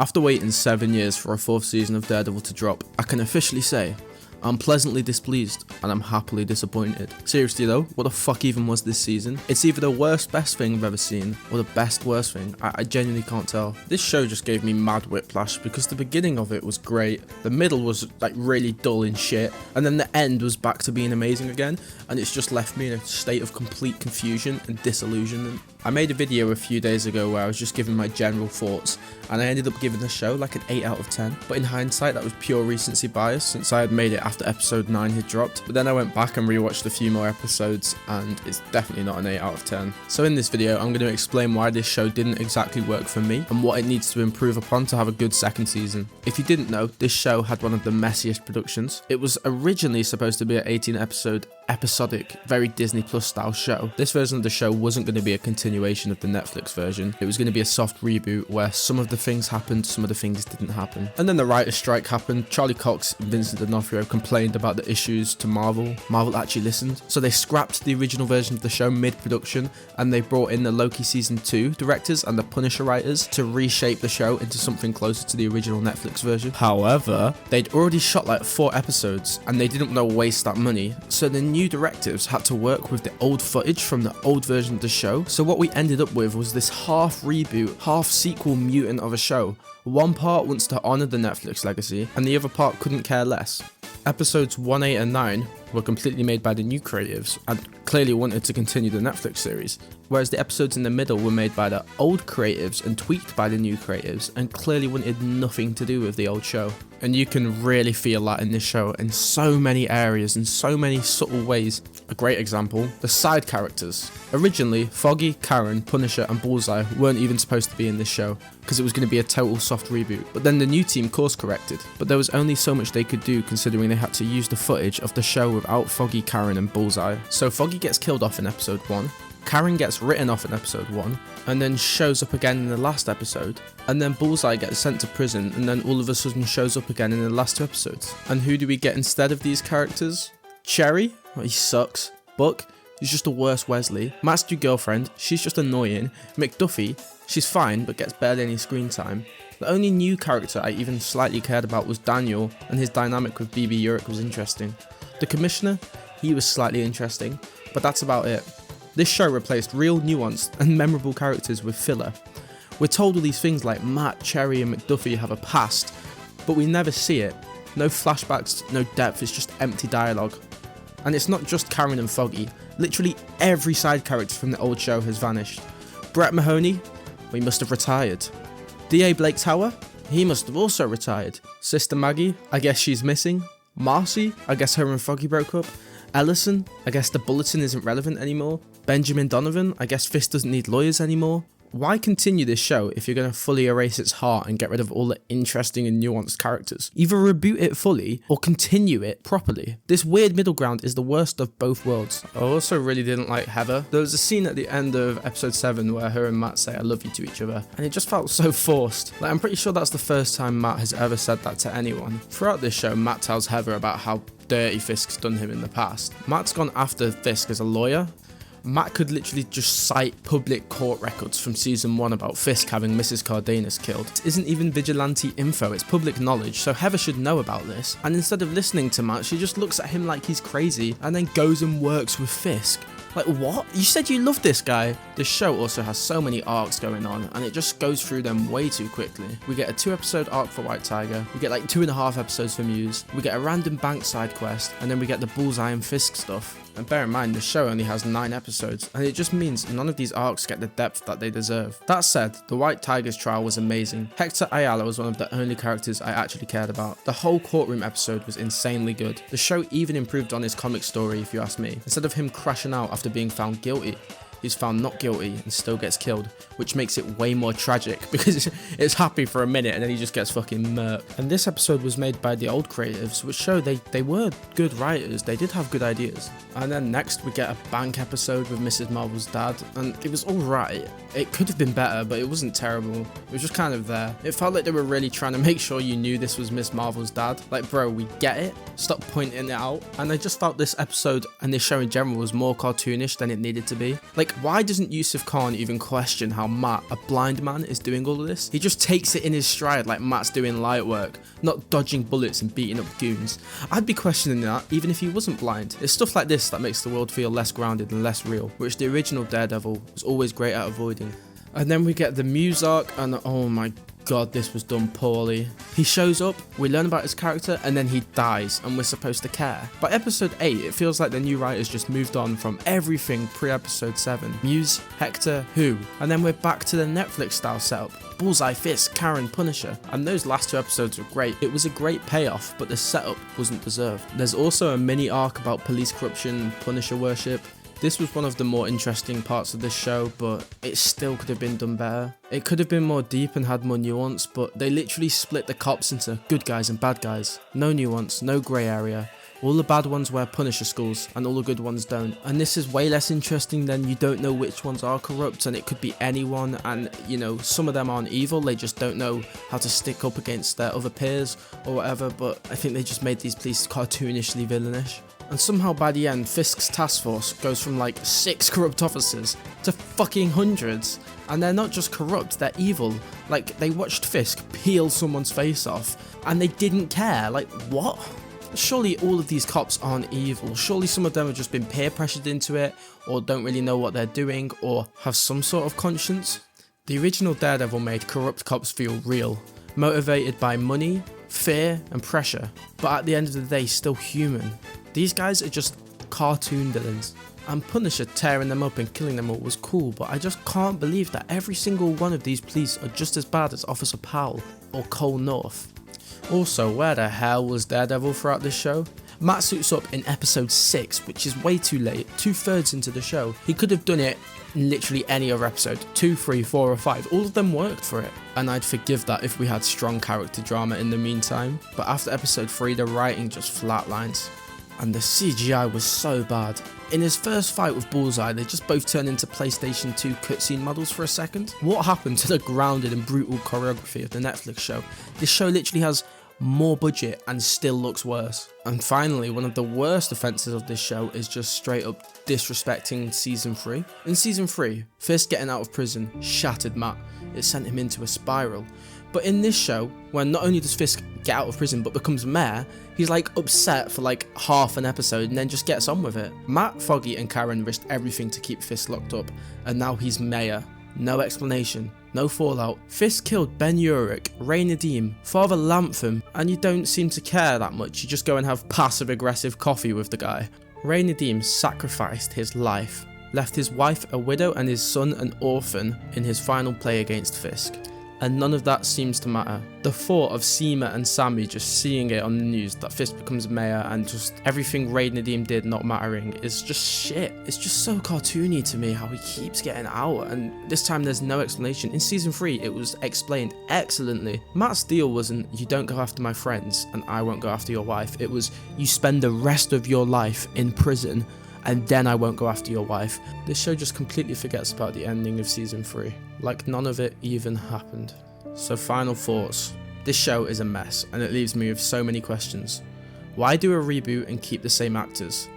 After waiting 7 years for a 4th season of Daredevil to drop, I can officially say, I'm pleasantly displeased and I'm happily disappointed. Seriously though, what the fuck even was this season? It's either the worst best thing I've ever seen or the best worst thing. I genuinely can't tell. This show just gave me mad whiplash because the beginning of it was great, the middle was like really dull and shit, and then the end was back to being amazing again, and it's just left me in a state of complete confusion and disillusionment. I made a video a few days ago where I was just giving my general thoughts, and I ended up giving the show like an 8 out of 10, but in hindsight that was pure recency bias since I had made it after episode 9 had dropped. But then I went back and rewatched a few more episodes and it's definitely not an 8 out of 10. So in this video I'm going to explain why this show didn't exactly work for me and what it needs to improve upon to have a good second season. If you didn't know, this show had one of the messiest productions. It was originally supposed to be an 18 episode episodic, very Disney Plus style show. This version of the show wasn't going to be a continuation of the Netflix version. It was going to be a soft reboot where some of the things happened, some of the things didn't happen. And then the writer's strike happened. Charlie Cox and Vincent D'Onofrio complained about the issues to Marvel. Marvel actually listened. So they scrapped the original version of the show mid-production and they brought in the Loki season 2 directors and the Punisher writers to reshape the show into something closer to the original Netflix version. However, they'd already shot like 4 episodes and they didn't want to waste that money. So the new directives had to work with the old footage from the old version of the show. So what we ended up with was this half reboot, half sequel mutant of a show. One part wants to honour the Netflix legacy and the other part couldn't care less. Episodes 1, 8 and 9 were completely made by the new creatives and clearly wanted to continue the Netflix series, whereas the episodes in the middle were made by the old creatives and tweaked by the new creatives and clearly wanted nothing to do with the old show. And you can really feel that in this show in so many areas, in so many subtle ways. A great example, the side characters. Originally, Foggy, Karen, Punisher and Bullseye weren't even supposed to be in this show because it was going to be a total soft reboot. But then the new team course corrected, but there was only so much they could do considering they had to use the footage of the show without Foggy, Karen and Bullseye. So Foggy gets killed off in episode 1, Karen gets written off in episode 1, and then shows up again in the last episode, and then Bullseye gets sent to prison and then all of a sudden shows up again in the last 2 episodes. And who do we get instead of these characters? Cherry? Oh, he sucks. Buck? He's just the worst Wesley. Matt's new girlfriend, she's just annoying. McDuffie? She's fine but gets barely any screen time. The only new character I even slightly cared about was Daniel, and his dynamic with BB Urich was interesting. The Commissioner? He was slightly interesting, but that's about it. This show replaced real, nuanced and memorable characters with filler. We're told all these things like Matt, Cherry and McDuffie have a past, but we never see it. No flashbacks, no depth, it's just empty dialogue. And it's not just Karen and Foggy, literally every side character from the old show has vanished. Brett Mahoney? We must have retired. D.A. Blake Tower? He must have also retired. Sister Maggie? I guess she's missing. Marcy? I guess her and Foggy broke up. Ellison? I guess the bulletin isn't relevant anymore. Benjamin Donovan? I guess Fisk doesn't need lawyers anymore. Why continue this show if you're going to fully erase its heart and get rid of all the interesting and nuanced characters? Either reboot it fully or continue it properly. This weird middle ground is the worst of both worlds. I also really didn't like Heather. There was a scene at the end of episode 7 where her and Matt say I love you to each other, and it just felt so forced. Like, I'm pretty sure that's the first time Matt has ever said that to anyone. Throughout this show, Matt tells Heather about how dirty Fisk's done him in the past. Matt's gone after Fisk as a lawyer. Matt could literally just cite public court records from season 1 about Fisk having Mrs. Cardenas killed. It isn't even vigilante info, it's public knowledge, so Heather should know about this. And instead of listening to Matt, she just looks at him like he's crazy and then goes and works with Fisk. Like, what? You said you loved this guy. This show also has so many arcs going on, and it just goes through them way too quickly. We get a 2-episode arc for White Tiger, we get like 2.5 episodes for Muse, we get a random bank side quest, and then we get the Bullseye and Fisk stuff. And bear in mind, the show only has 9 episodes, and it just means none of these arcs get the depth that they deserve. That said, the White Tiger's trial was amazing. Hector Ayala was one of the only characters I actually cared about. The whole courtroom episode was insanely good. The show even improved on his comic story, if you ask me. Instead of him crashing out after being found guilty, he's found not guilty and still gets killed, which makes it way more tragic because it's happy for a minute and then he just gets fucking murked. And this episode was made by the old creatives, which show they were good writers, they did have good ideas. And then next we get a bank episode with Mrs. Marvel's dad, and it was alright. It could have been better, but it wasn't terrible. It was just kind of there. It felt like they were really trying to make sure you knew this was Miss Marvel's dad. Like, bro, we get it. Stop pointing it out. And I just felt this episode and this show in general was more cartoonish than it needed to be. Like, Like, why doesn't Yusuf Khan even question how Matt, a blind man, is doing all of this? He just takes it in his stride like Matt's doing light work, not dodging bullets and beating up goons. I'd be questioning that even if he wasn't blind. It's stuff like this that makes the world feel less grounded and less real, which the original Daredevil was always great at avoiding. And then we get the Muse arc, and oh my god, this was done poorly. He shows up, we learn about his character, and then he dies, and we're supposed to care. By episode 8, it feels like the new writers just moved on from everything pre-episode 7. Muse, Hector, who? And then we're back to the Netflix style setup. Bullseye, Fisk, Karen, Punisher. And those last 2 episodes were great. It was a great payoff, but the setup wasn't deserved. There's also a mini arc about police corruption, Punisher worship. This was one of the more interesting parts of this show, but it still could have been done better. It could have been more deep and had more nuance, but they literally split the cops into good guys and bad guys. No nuance, no grey area. All the bad ones wear Punisher schools, and all the good ones don't. And this is way less interesting than you don't know which ones are corrupt, and it could be anyone, and you know, some of them aren't evil, they just don't know how to stick up against their other peers or whatever, but I think they just made these police cartoonishly villainish. And somehow by the end, Fisk's task force goes from like 6 corrupt officers to fucking hundreds. And they're not just corrupt, they're evil. Like, they watched Fisk peel someone's face off and they didn't care. Like, what? Surely all of these cops aren't evil. Surely some of them have just been peer pressured into it, or don't really know what they're doing, or have some sort of conscience. The original Daredevil made corrupt cops feel real, motivated by money, fear and pressure, but at the end of the day still human. These guys are just cartoon villains. And Punisher tearing them up and killing them all was cool, but I just can't believe that every single one of these police are just as bad as Officer Powell or Cole North. Also, where the hell was Daredevil throughout this show? Matt suits up in episode 6, which is way too late, 2/3 into the show. He could have done it in literally any other episode, 2, 3, 4 or 5, all of them worked for it. And I'd forgive that if we had strong character drama in the meantime, but after episode 3 the writing just flatlines. And the CGI was so bad. In his first fight with Bullseye, they just both turned into PlayStation 2 cutscene models for a second. What happened to the grounded and brutal choreography of the Netflix show? This show literally has more budget and still looks worse. And finally, one of the worst offences of this show is just straight up disrespecting season 3. In season 3, Fisk getting out of prison shattered Matt. It sent him into a spiral. But in this show, when not only does Fisk get out of prison but becomes mayor, he's like upset for like half an episode and then just gets on with it. Matt, Foggy and Karen risked everything to keep Fisk locked up, and now he's mayor. No explanation, no fallout. Fisk killed Ben Urich, Ray Nadeem, Father Lamptham, and you don't seem to care that much. You just go and have passive aggressive coffee with the guy. Ray Nadeem sacrificed his life, left his wife a widow and his son an orphan in his final play against Fisk. And none of that seems to matter. The thought of Seema and Sammy just seeing it on the news that Fisk becomes mayor and just everything Ray Nadeem did not mattering is just shit. It's just so cartoony to me how he keeps getting out, and this time there's no explanation. In season 3 it was explained excellently. Matt's deal wasn't you don't go after my friends and I won't go after your wife. It was you spend the rest of your life in prison and then I won't go after your wife. This show just completely forgets about the ending of season 3, like none of it even happened. So final thoughts. This show is a mess and it leaves me with so many questions. Why do a reboot and keep the same actors?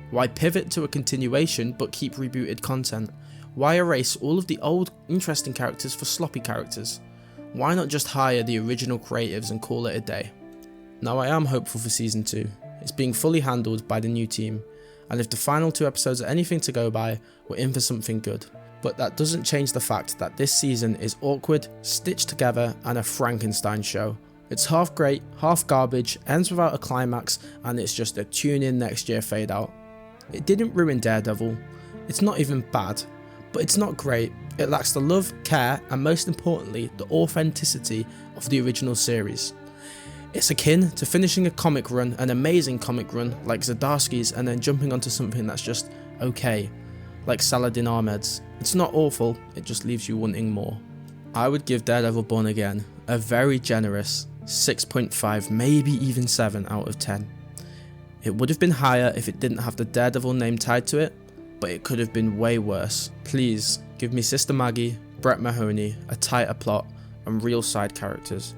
Why pivot to a continuation but keep rebooted content? Why erase all of the old interesting characters for sloppy characters? Why not just hire the original creatives and call it a day? Now I am hopeful for season 2. It's being fully handled by the new team, and if the final 2 episodes are anything to go by, we're in for something good. But that doesn't change the fact that this season is awkward, stitched together, and a Frankenstein show. It's half great, half garbage, ends without a climax, and it's just a tune in next year fade out. It didn't ruin Daredevil, it's not even bad, but it's not great. It lacks the love, care, and most importantly, the authenticity of the original series. It's akin to finishing a comic run, an amazing comic run like Zdarsky's, and then jumping onto something that's just okay, like Saladin Ahmed's. It's not awful, it just leaves you wanting more. I would give Daredevil Born Again a very generous 6.5, maybe even 7 out of 10. It would have been higher if it didn't have the Daredevil name tied to it, but it could have been way worse. Please give me Sister Maggie, Brett Mahoney, a tighter plot, and real side characters.